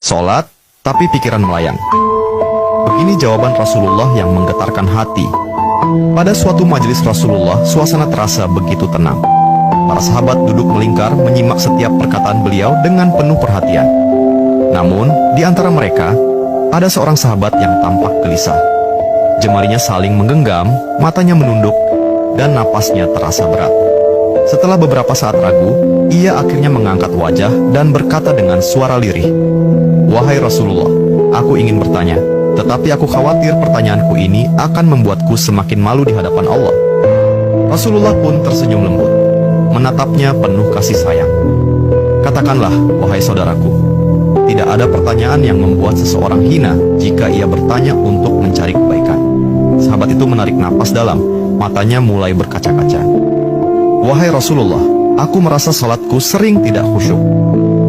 Sholat, tapi pikiran melayang. Begini jawaban Rasulullah yang menggetarkan hati. Pada suatu majelis Rasulullah, suasana terasa begitu tenang. Para sahabat duduk melingkar menyimak setiap perkataan beliau dengan penuh perhatian. Namun, di antara mereka, ada seorang sahabat yang tampak gelisah. Jemarinya saling menggenggam, matanya menunduk, dan napasnya terasa berat. Setelah beberapa saat ragu, ia akhirnya mengangkat wajah dan berkata dengan suara lirih, "Wahai Rasulullah, aku ingin bertanya, tetapi aku khawatir pertanyaanku ini akan membuatku semakin malu di hadapan Allah." Rasulullah pun tersenyum lembut, menatapnya penuh kasih sayang. "Katakanlah, wahai saudaraku, tidak ada pertanyaan yang membuat seseorang hina jika ia bertanya untuk mencari kebaikan." Sahabat itu menarik napas dalam, matanya mulai berkaca-kaca. "Wahai Rasulullah, aku merasa salatku sering tidak khusyuk.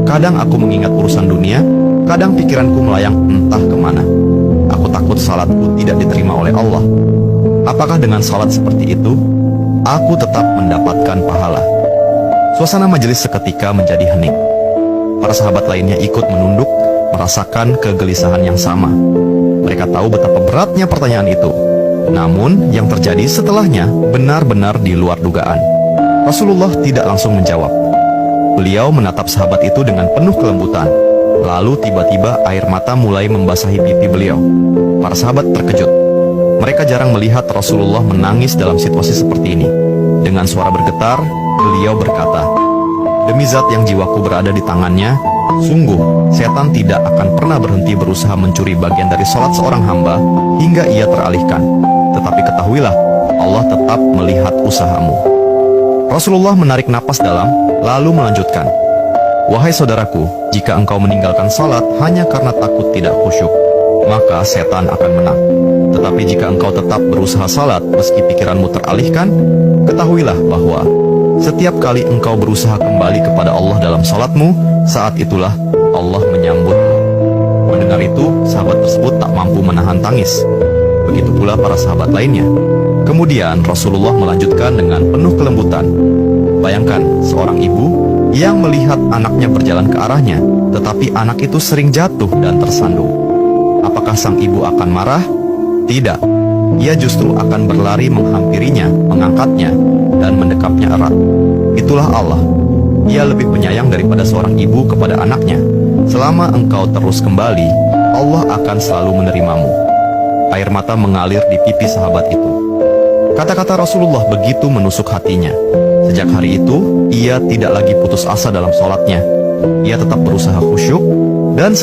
Kadang aku mengingat urusan dunia, kadang pikiranku melayang entah kemana. Aku takut salatku tidak diterima oleh Allah. Apakah dengan salat seperti itu, aku tetap mendapatkan pahala?" Suasana majelis seketika menjadi hening. Para sahabat lainnya ikut menunduk, merasakan kegelisahan yang sama. Mereka tahu betapa beratnya pertanyaan itu. Namun, yang terjadi setelahnya benar-benar di luar dugaan. Rasulullah tidak langsung menjawab. Beliau menatap sahabat itu dengan penuh kelembutan. Lalu tiba-tiba air mata mulai membasahi pipi beliau. Para sahabat terkejut. Mereka jarang melihat Rasulullah menangis dalam situasi seperti ini. Dengan suara bergetar, beliau berkata, "Demi zat yang jiwaku berada di tangannya, sungguh setan tidak akan pernah berhenti berusaha mencuri bagian dari sholat seorang hamba hingga ia teralihkan. Tetapi ketahuilah, Allah tetap melihat usahamu." Rasulullah menarik napas dalam, lalu melanjutkan, "Wahai saudaraku, jika engkau meninggalkan salat hanya karena takut tidak khusyuk, maka setan akan menang. Tetapi jika engkau tetap berusaha salat meski pikiranmu teralihkan, ketahuilah bahwa setiap kali engkau berusaha kembali kepada Allah dalam salatmu, saat itulah Allah menyambut." Mendengar itu, sahabat tersebut tak mampu menahan tangis. Begitu pula para sahabat lainnya. Kemudian Rasulullah melanjutkan dengan penuh kelembutan, "Bayangkan seorang ibu yang melihat anaknya berjalan ke arahnya, tetapi anak itu sering jatuh dan tersandung. Apakah sang ibu akan marah? Tidak. Ia justru akan berlari menghampirinya, mengangkatnya, dan mendekapnya erat. Itulah Allah. Ia lebih penyayang daripada seorang ibu kepada anaknya. Selama engkau terus kembali, Allah akan selalu menerimamu." Air mata mengalir di pipi sahabat itu. Kata-kata Rasulullah begitu menusuk hatinya. Sejak hari itu, ia tidak lagi putus asa dalam sholatnya. Ia tetap berusaha khusyuk dan